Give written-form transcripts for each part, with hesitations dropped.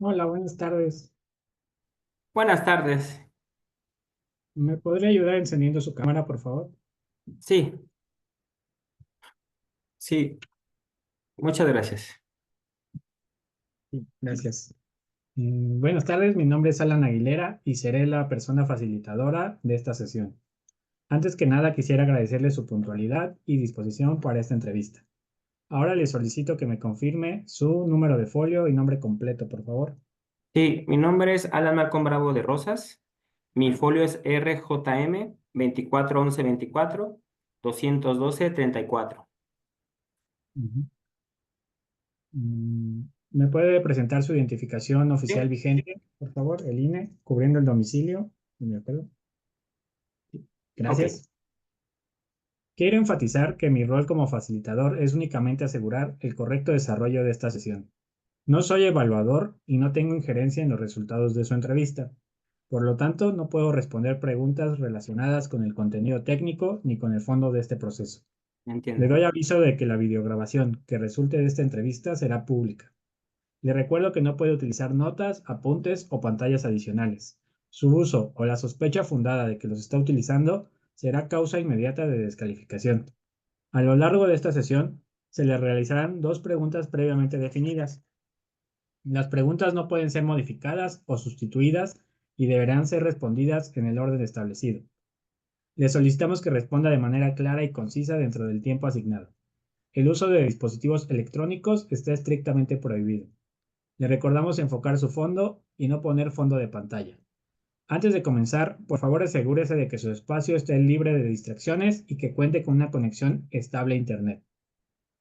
Hola, buenas tardes. Buenas tardes. ¿Me podría ayudar encendiendo su cámara, por favor? Sí, sí, muchas gracias. Sí, gracias. Buenas tardes, mi nombre es Alan Aguilera y seré la persona facilitadora de esta sesión. Antes que nada, quisiera agradecerle su puntualidad y disposición para esta entrevista. Ahora le solicito que me confirme su número de folio y nombre completo, por favor. Sí, mi nombre es Alan Malcolm Bravo de Rosas. Mi folio es RJM 241124 212 34. Ujú. ¿Me puede presentar su identificación oficial Sí, vigente, por favor? El INE, cubriendo el domicilio. ¿De acuerdo? ok, Gracias. Quiero enfatizar que mi rol como facilitador es únicamente asegurar el correcto desarrollo de esta sesión. No soy evaluador y no tengo injerencia en los resultados de su entrevista. Por lo tanto, no puedo responder preguntas relacionadas con el contenido técnico ni con el fondo de este proceso. Le entiendo. doy aviso de que la videograbación que resulte de esta entrevista será pública. Le recuerdo que no puede utilizar notas, apuntes o pantallas adicionales. Su uso o la sospecha fundada de que los está utilizando será causa inmediata de descalificación. A lo largo de esta sesión, se le realizarán dos preguntas previamente definidas. Las preguntas no pueden ser modificadas o sustituidas y deberán ser respondidas en el orden establecido. Le solicitamos que responda de manera clara y concisa dentro del tiempo asignado. El uso de dispositivos electrónicos está estrictamente prohibido. Le recordamos enfocar su fondo y no poner fondo de pantalla. Antes de comenzar, por favor asegúrese de que su espacio esté libre de distracciones y que cuente con una conexión estable a Internet.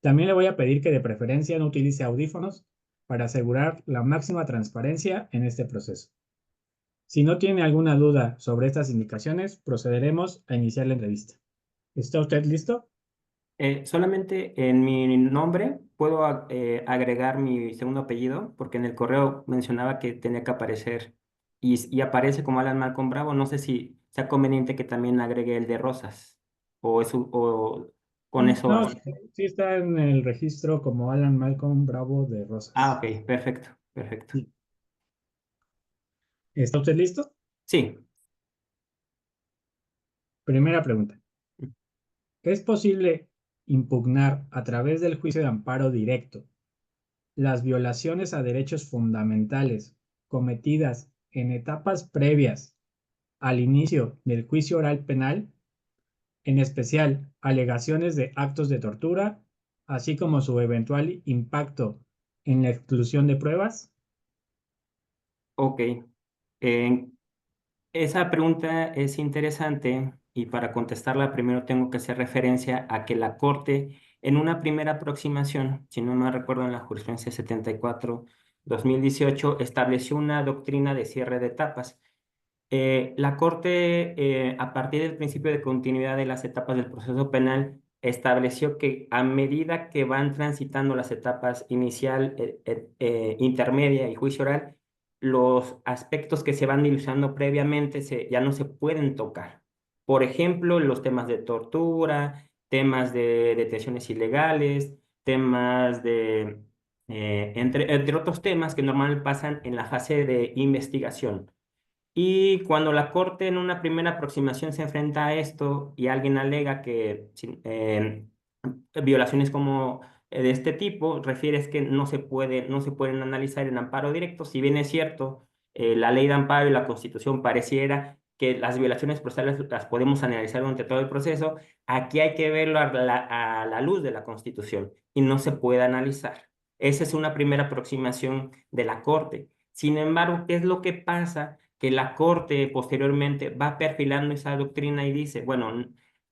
También le voy a pedir que de preferencia no utilice audífonos para asegurar la máxima transparencia en este proceso. Si no tiene alguna duda sobre estas indicaciones, procederemos a iniciar la entrevista. ¿Está usted listo? Solamente en mi nombre puedo agregar mi segundo apellido, porque en el correo mencionaba que tenía que aparecer y aparece como Alan Malcolm Bravo. No sé si sea conveniente que también agregue el de Rosas o con eso No, basta. sí está en el registro como Alan Malcolm Bravo de Ah, Rosas. ok, perfecto, perfecto. Sí. ¿Está usted listo? Sí. Primera pregunta. ¿Es posible impugnar a través del juicio de amparo directo las violaciones a derechos fundamentales cometidas en etapas previas al inicio del juicio oral penal, en especial alegaciones de actos de tortura, así como su eventual impacto en la exclusión de pruebas? Ok. Eh, Esa pregunta es interesante y para contestarla primero tengo que hacer referencia a que la Corte, en una primera aproximación, si no me recuerdo en la jurisprudencia 74/2018, estableció una doctrina de cierre de etapas. La Corte, a partir del principio de continuidad de las etapas del proceso penal, estableció que a medida que van transitando las etapas inicial, intermedia y juicio oral, los aspectos que se van dilucidando previamente ya no se pueden tocar. Por ejemplo, los temas de tortura, temas de detenciones ilegales, temas entre otros temas que normalmente pasan en la fase de investigación. Y cuando la Corte en una primera aproximación se enfrenta a esto y alguien alega que violaciones como de este tipo, refieres que no se pueden analizar en amparo directo, si bien es cierto, la ley de amparo y la Constitución pareciera que las violaciones procesales las podemos analizar durante todo el proceso, aquí hay que verlo a la luz de la Constitución y no se puede analizar. Esa es una primera aproximación de la Corte. Sin embargo, ¿qué es lo que pasa? Que la Corte posteriormente va perfilando esa doctrina y dice, bueno,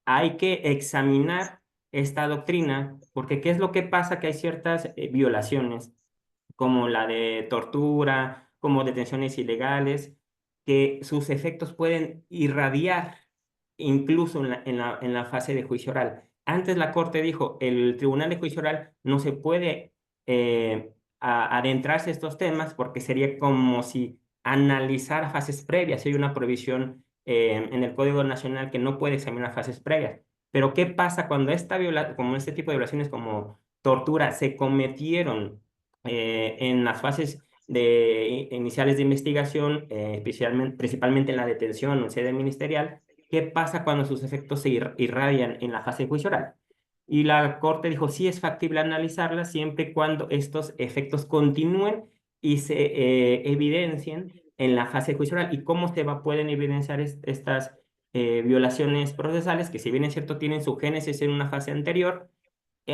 hay que examinar esta doctrina, porque ¿qué es lo que pasa? Que hay ciertas violaciones, como la de tortura, como detenciones ilegales, que sus efectos pueden irradiar incluso en la fase de juicio oral. Antes la Corte dijo, el Tribunal de Juicio Oral no se puede adentrarse a estos temas porque sería como si analizara fases previas. Hay una prohibición en el Código Nacional que no puede examinar fases previas. Pero ¿qué pasa cuando como este tipo de violaciones como tortura se cometieron en las fases iniciales de investigación, principalmente en la detención o en sede ministerial, ¿qué pasa cuando sus efectos se irradian en la fase de juicio oral? Y la Corte dijo, sí es factible analizarla siempre y cuando estos efectos continúen y se evidencien en la fase de juicio oral. ¿Y cómo pueden evidenciar estas violaciones procesales, que si bien es cierto tienen su génesis en una fase anterior,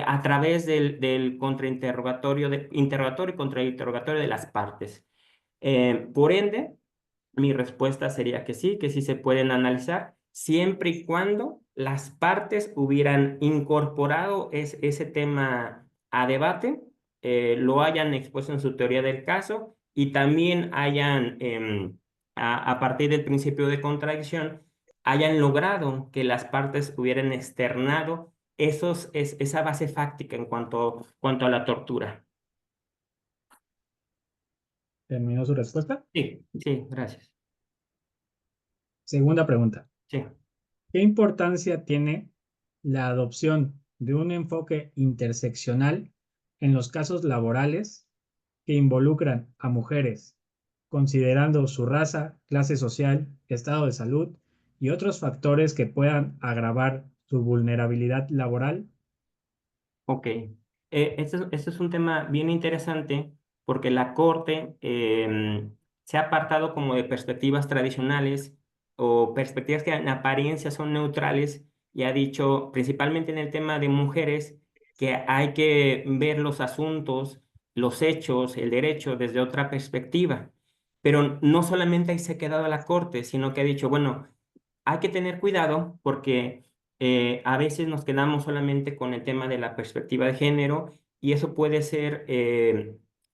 a través del contrainterrogatorio, interrogatorio y contrainterrogatorio de las partes? Por ende, mi respuesta sería que sí se pueden analizar, siempre y cuando las partes hubieran incorporado ese tema a debate, lo hayan expuesto en su teoría del caso y también hayan, a partir del principio de contradicción, hayan logrado que las partes hubieran externado esa base fáctica en cuanto a la tortura. ¿Terminó su respuesta? Sí, sí, gracias. Segunda pregunta. Sí. ¿Qué importancia tiene la adopción de un enfoque interseccional en los casos laborales que involucran a mujeres, considerando su raza, clase social, estado de salud y otros factores que puedan agravar su vulnerabilidad laboral? Ok. Este es un tema bien interesante porque la Corte se ha apartado como de perspectivas tradicionales o perspectivas que en apariencia son neutrales y ha dicho, principalmente en el tema de mujeres, que hay que ver los asuntos, los hechos, el derecho desde otra perspectiva. Pero no solamente ahí se ha quedado la Corte, sino que ha dicho, bueno, hay que tener cuidado porque a veces nos quedamos solamente con el tema de la perspectiva de género y eso puede ser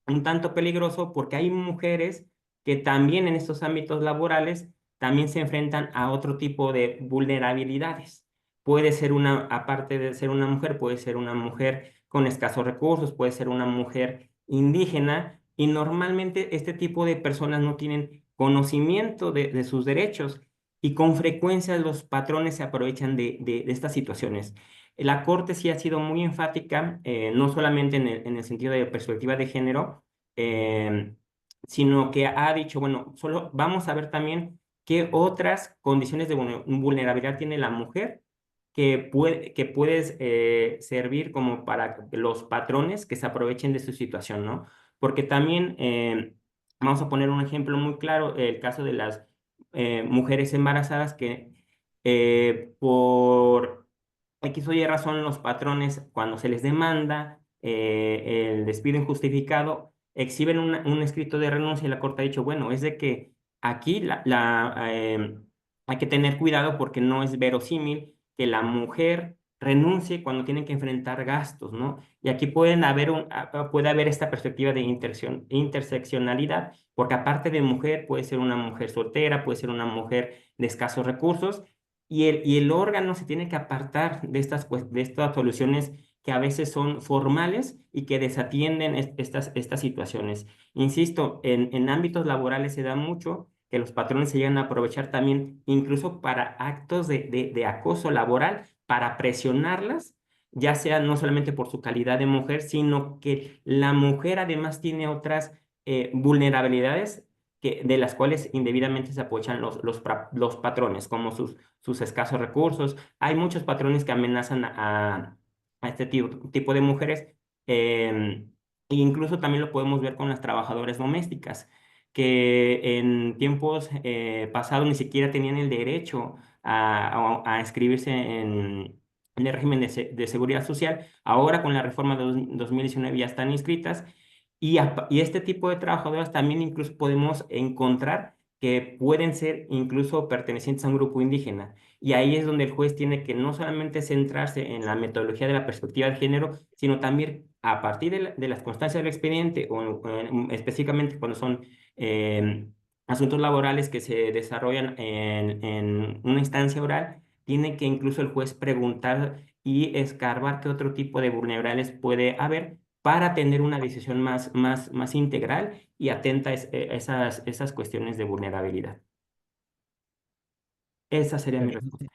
un tanto peligroso porque hay mujeres que también en estos ámbitos laborales también se enfrentan a otro tipo de vulnerabilidades. Puede ser aparte de ser una mujer, puede ser una mujer con escasos recursos, puede ser una mujer indígena y normalmente este tipo de personas no tienen conocimiento de sus derechos y con frecuencia los patrones se aprovechan de estas situaciones. La Corte sí ha sido muy enfática, no solamente en el sentido de perspectiva de género, eh, sino que ha dicho, bueno, solo vamos a ver también qué otras condiciones de vulnerabilidad tiene la mujer que puede servir como para los patrones que se aprovechen de su situación, ¿no? Porque también, vamos a poner un ejemplo muy claro, el caso de las mujeres embarazadas que por X o Y razón los patrones, cuando se les demanda el despido injustificado, exhiben un escrito de renuncia y la Corte ha dicho, bueno, es de que aquí hay que tener cuidado porque no es verosímil que la mujer renuncie cuando tiene que enfrentar gastos, ¿no? Y aquí puede haber esta perspectiva de interseccionalidad, porque aparte de mujer, puede ser una mujer soltera, puede ser una mujer de escasos recursos, y el órgano se tiene que apartar de estas soluciones que a veces son formales y que desatienden estas situaciones. Insisto, en ámbitos laborales se da mucho que los patrones se llegan a aprovechar también incluso para actos de acoso laboral, para presionarlas, ya sea no solamente por su calidad de mujer, sino que la mujer además tiene otras vulnerabilidades de las cuales indebidamente se aprovechan los patrones, como sus escasos recursos. Hay muchos patrones que amenazan a este tipo de mujeres. E incluso también lo podemos ver con las trabajadoras domésticas, que en tiempos pasados ni siquiera tenían el derecho a inscribirse en el régimen de seguridad social. Ahora con la reforma de 2019 ya están inscritas y este tipo de trabajadoras también incluso podemos encontrar que pueden ser incluso pertenecientes a un grupo indígena. Y ahí es donde el juez tiene que no solamente centrarse en la metodología de la perspectiva de género, sino también a partir de las constancias del expediente o específicamente cuando son asuntos laborales que se desarrollan en una instancia oral, tiene que incluso el juez preguntar y escarbar qué otro tipo de vulnerables puede haber para tener una decisión más integral y atenta a esas cuestiones de vulnerabilidad. Esa sería mi respuesta.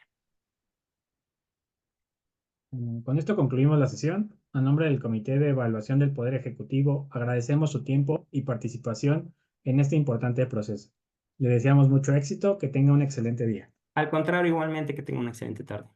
Con esto concluimos la sesión. a nombre del Comité de Evaluación del Poder Ejecutivo, agradecemos su tiempo y participación en este importante proceso. Le deseamos mucho éxito, que tenga un excelente día. Al contrario, igualmente que tenga una excelente tarde.